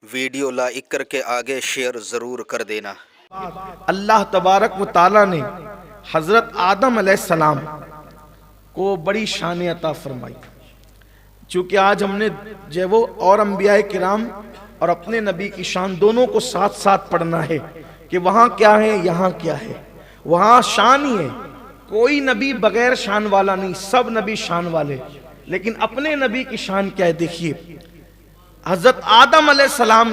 Video like کر کے آگے شیئر ضرور کر دینا۔ اللہ تبارک و تعالیٰ نے حضرت آدم علیہ السلام کو بڑی شان عطا فرمائی۔ چونکہ آج ہم نے جو وہ اور انبیاء کرام اور اپنے نبی کی شان دونوں کو ساتھ ساتھ پڑھنا ہے کہ وہاں کیا ہے یہاں کیا ہے۔ وہاں شان ہی ہے، کوئی نبی بغیر شان والا نہیں، سب نبی شان والے، لیکن اپنے نبی کی شان کیا ہے دیکھیے۔ حضرت آدم علیہ السلام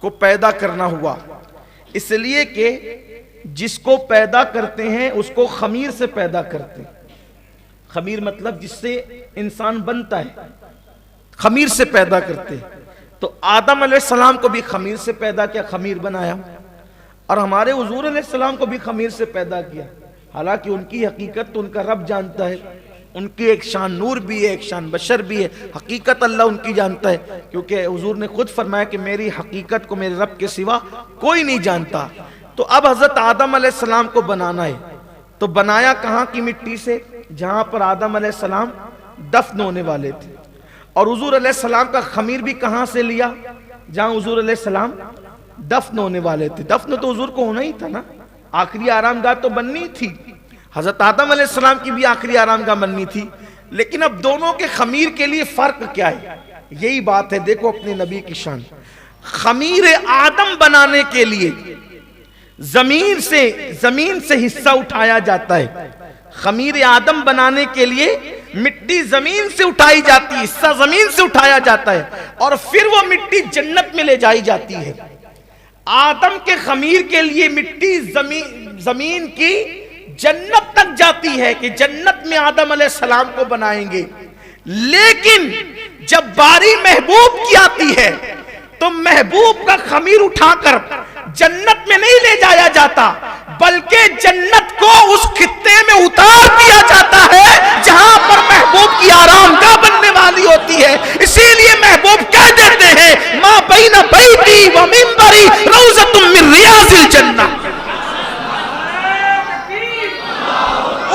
کو پیدا کرنا ہوا اس لیے کہ جس کو پیدا کرتے ہیں اس کو خمیر سے پیدا کرتے ہیں۔ خمیر مطلب جس سے انسان بنتا ہے، خمیر سے پیدا کرتے ہیں۔ تو آدم علیہ السلام کو بھی خمیر سے پیدا کیا، خمیر بنایا، اور ہمارے حضور علیہ السلام کو بھی خمیر سے پیدا کیا۔ حالانکہ ان کی حقیقت تو ان کا رب جانتا ہے، ان کی ایک شان نور بھی ہے، ایک شان بشر بھی ہے، حقیقت اللہ ان کی جانتا ہے، کیونکہ حضور نے خود فرمایا کہ میری حقیقت کو میرے رب کے سوا کوئی نہیں جانتا۔ تو اب حضرت آدم علیہ السلام کو بنانا ہے، تو بنایا کہاں کی مٹی سے؟ جہاں پر آدم علیہ السلام دفن ہونے والے تھے۔ اور حضور علیہ السلام کا خمیر بھی کہاں سے لیا؟ جہاں حضور علیہ السلام دفن ہونے والے تھے۔ دفن تو حضور کو ہونا ہی تھا نا، آخری آرام گاہ تو بننی تھی۔ حضرت آدم علیہ السلام کی بھی آخری آرام گاہ بننی تھی، لیکن اب دونوں کے خمیر کے لیے فرق کیا ہے؟ یہی بات ہے، دیکھو اپنے نبی کی شان۔ خمیر آدم بنانے کے لیے زمین سے حصہ اٹھایا جاتا ہے۔ خمیر آدم بنانے کے لیے مٹی زمین سے اٹھائی جاتی ہے، حصہ زمین سے اٹھایا جاتا ہے، اور پھر وہ مٹی جنت میں لے جائی جاتی ہے۔ آدم کے خمیر کے لیے مٹی زمین کی جنت تک جاتی ہے کہ جنت میں آدم علیہ السلام کو بنائیں گے، لیکن جب باری محبوب کی آتی ہے تو محبوب کا خمیر اٹھا کر جنت میں نہیں لے جایا جاتا، بلکہ جنت کو اس خطے میں اتار دیا جاتا ہے جہاں پر محبوب کی آرام گاہ بننے والی ہوتی ہے۔ اسی لیے محبوب کہہ دیتے ہیں ما بین بیتی و منبری روضۃ من ریاض الجنہ۔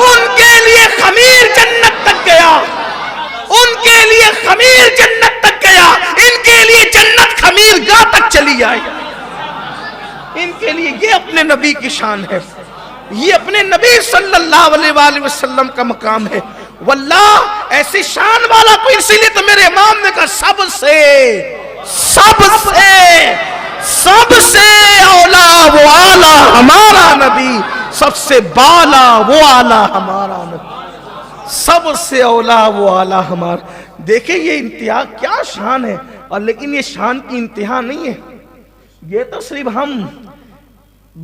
ان کے لیے خمیر جنت تک گیا، ان کے لیے خمیر جنت تک گیا، ان کے لیے جنت خمیر گاہ تک چلی آئی۔ ان کے لیے یہ اپنے نبی کی شان ہے، یہ اپنے نبی صلی اللہ علیہ وآلہ وسلم کا مقام ہے۔ واللہ ایسی شان والا کوئی، اسی لیے تو میرے امام نے کہا سب سے اولا وہ آلہ ہمارا نبی، سب سے بالا وہ آلہ ہمارا نبی، سب سے اولا وہ آلہ ہمارا۔ دیکھیں یہ انتہا کیا شان ہے، اور لیکن یہ شان کی انتہا نہیں ہے، یہ تو صرف ہم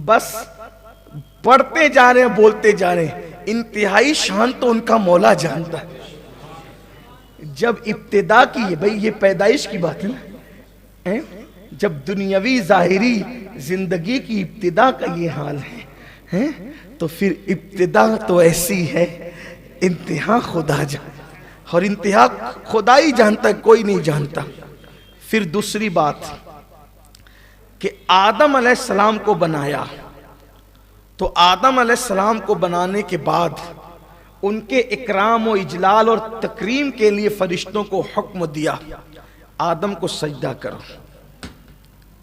بس پڑھتے جا رہے ہیں، بولتے جا رہے ہیں۔ انتہائی شان تو ان کا مولا جانتا ہے۔ جب ابتدا کی ہے، بھئی یہ پیدائش کی بات ہے نا، جب دنیاوی ظاہری زندگی کی ابتدا کا یہ حال ہے تو پھر ابتدا تو ایسی ہے، انتہا خدا جانتا، اور انتہا خدا ہی جانتا ہے، کوئی نہیں جانتا۔ پھر دوسری بات کہ آدم علیہ السلام کو بنایا، تو آدم علیہ السلام کو بنانے کے بعد ان کے اکرام و اجلال اور تکریم کے لیے فرشتوں کو حکم دیا آدم کو سجدہ کرو۔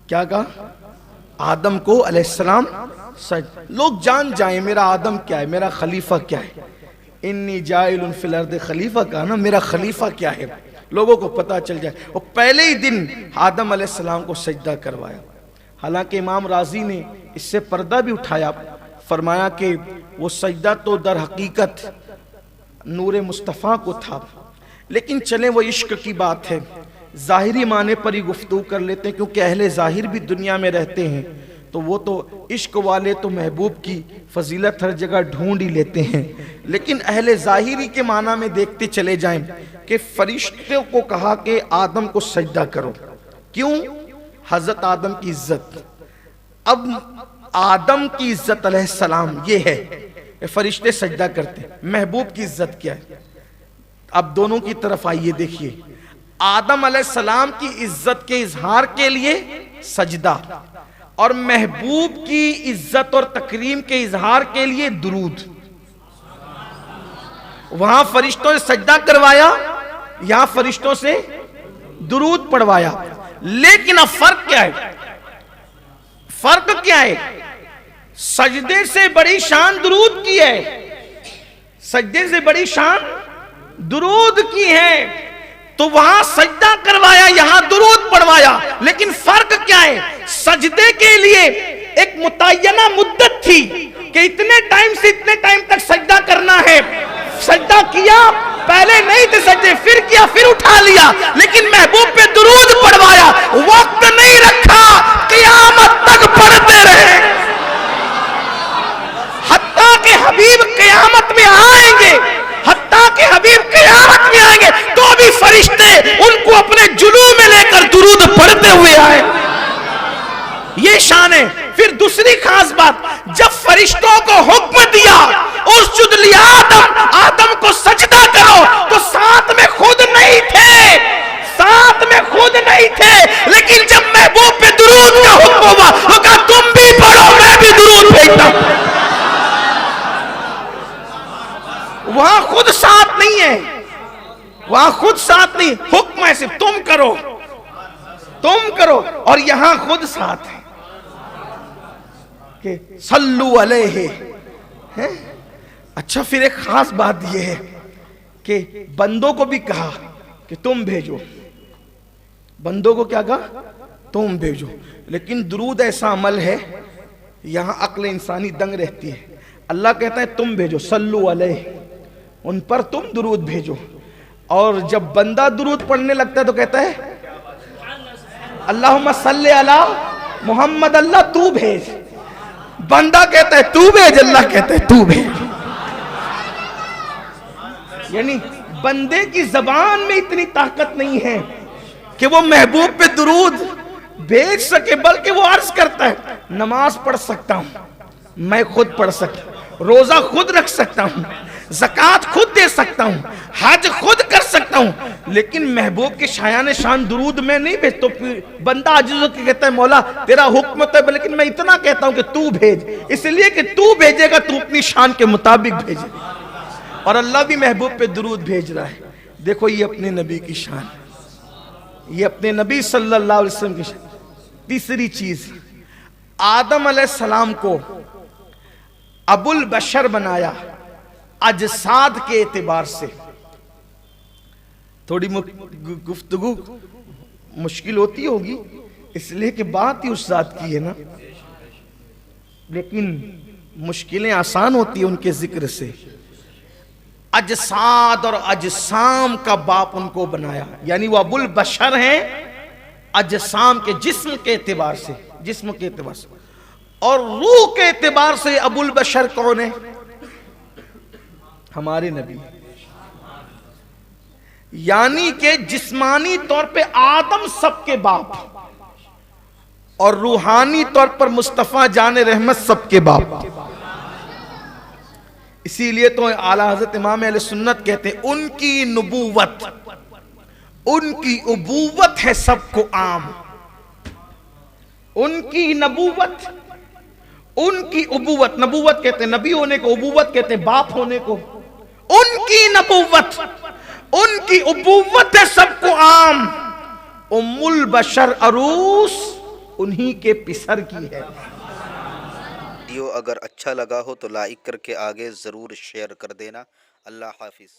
کیا کہا؟ آدم کو علیہ السلام سجدہ۔ لوگ جان جائیں میرا آدم کیا ہے، میرا خلیفہ کیا ہے۔ انی جائل فی الارض خلیفہ، کہا نا میرا خلیفہ کیا ہے، لوگوں کو پتا چل جائے۔ اور پہلے ہی دن آدم علیہ السلام کو سجدہ کروایا۔ حالانکہ امام راضی نے اس سے پردہ بھی اٹھایا، فرمایا کہ وہ سجدہ تو در حقیقت نور مصطفیٰ کو تھا، لیکن چلیں وہ عشق کی بات ہے، ظاہری معنی پر ہی گفتگو کر لیتے ہیں، کیونکہ اہل ظاہر بھی دنیا میں رہتے ہیں، تو وہ تو عشق والے تو محبوب کی فضیلت ہر جگہ ڈھونڈ ہی لیتے ہیں، لیکن اہل ظاہری کے معنی میں دیکھتے چلے جائیں کہ فرشتوں کو کہا کہ آدم کو سجدہ کرو۔ کیوں؟ حضرت آدم کی عزت۔ اب آدم کی عزت علیہ السلام یہ ہے کہ فرشتے سجدہ کرتے ہیں، محبوب کی عزت کیا ہے؟ اب دونوں کی طرف آئیے دیکھیے، آدم علیہ السلام کی عزت کے اظہار کے لیے سجدہ، اور محبوب کی عزت اور تکریم کے اظہار کے لیے درود۔ وہاں فرشتوں سے سجدہ کروایا، یہاں فرشتوں سے درود پڑھوایا، لیکن اب فرق کیا ہے؟ فرق کیا ہے؟ سجدے سے بڑی شان درود کی ہے، سجدے سے بڑی شان درود کی ہے، تو وہاں سجدہ کروایا، یہاں درود پڑھوایا۔ لیکن فرق کیا ہے؟ سجدے کے لیے ایک متعینہ مدت تھی کہ اتنے ٹائم سے اتنے ٹائم تک سجدہ کرنا ہے، سجدہ کیا، پہلے نہیں تھے سجدے، پھر کیا، پھر اٹھا لیا۔ لیکن محبوب پہ درود پڑھوایا، وقت نہیں رکھا، قیامت تک پڑھتے رہے، حتیٰ کہ حبیب قیامت میں آئیں گے، حتیٰ کہ حبیب قیامت میں آئیں گے تو بھی فرشتے ان کو اپنے جلو میں لے کر درود پڑھتے ہوئے آئے۔ یہ شان ہے۔ پھر دوسری خاص بات، جب فرشتوں کو حکم دیا اسجد لآدم، آدم کو سجدہ کرو، تو ساتھ میں خود نہیں تھے، ساتھ میں خود نہیں تھے، لیکن جب محبوب پہ درود کا حکم ہوا تو کہا تم بھی پڑھو، میں بھی درود بھیجتا ہوں۔ وہاں خود ساتھ نہیں ہے، وہاں خود ساتھ نہیں، حکم ہے صرف تم کرو، تم کرو، اور یہاں خود ساتھ ہے کہ صلو علیہ۔ اچھا، پھر ایک خاص بات یہ ہے کہ بندوں کو بھی کہا کہ تم بھیجو، بندوں کو کیا کہا؟ تم بھیجو۔ لیکن درود ایسا عمل ہے یہاں عقل انسانی دنگ رہتی ہے۔ اللہ کہتا ہے تم بھیجو، صلو علیہ، ان پر تم درود بھیجو، اور جب بندہ درود پڑھنے لگتا ہے تو کہتا ہے اللہم صلی علی محمد، اللہ تو بھیج، بندہ کہتا ہے تو بھیج، اللہ کہتا ہے تو بھیج۔ یعنی بندے کی زبان میں اتنی طاقت نہیں ہے کہ وہ محبوب پہ درود بھیج سکے، بلکہ وہ عرض کرتا ہے نماز پڑھ سکتا ہوں، میں خود پڑھ سکتا ہوں، روزہ خود رکھ سکتا ہوں، زکوٰۃ خود دے سکتا ہوں، حج خود کر سکتا ہوں، لیکن محبوب کے شایان شان درود میں نہیں بھیج۔ تو بندہ عاجز ہو کے کہتا ہے مولا تیرا حکم تو ہے، لیکن میں اتنا کہتا ہوں کہ تو بھیج، اس لیے کہ تو بھیجے گا تو اپنی شان کے مطابق بھیجے گا، اور اللہ بھی محبوب پہ درود بھیج رہا ہے۔ دیکھو یہ اپنے نبی کی شان، یہ اپنے نبی صلی اللہ علیہ وسلم کی شان۔ تیسری چیز، آدم علیہ السلام کو ابو البشر بنایا اجساد کے اعتبار سے۔ تھوڑی گفتگو مشکل ہوتی ہوگی اس لیے کہ بات ہی اس ذات کی ہے نا، لیکن مشکلیں آسان ہوتی ہیں ان کے ذکر سے۔ اجساد اور اجسام کا باپ ان کو بنایا، یعنی وہ ابو البشر ہیں اجسام کے، جسم کے اعتبار سے، جسم کے اعتبار سے، اور روح کے اعتبار سے ابو البشر کون ہے؟ ہمارے نبی۔ یعنی کہ جسمانی طور پہ آدم سب کے باپ، اور روحانی طور پر مصطفیٰ جان رحمت سب کے باپ۔ اسی لیے تو اعلیٰ حضرت امام اہل سنت کہتے ہیں ان کی نبوت، ان کی ابوت ہے سب کو عام، ان کی نبوت، ان کی ابوت، نبوت کہتے ہیں نبی ہونے کو، ابوت کہتے ہیں باپ ہونے کو، ان کی نبوت، ان کی ابوت ہے سب کو عام۔ ام البشر عروس انہی کے پسر کی ہے۔ ویڈیو اگر اچھا لگا ہو تو لائک کر کے آگے ضرور شیئر کر دینا۔ اللہ حافظ۔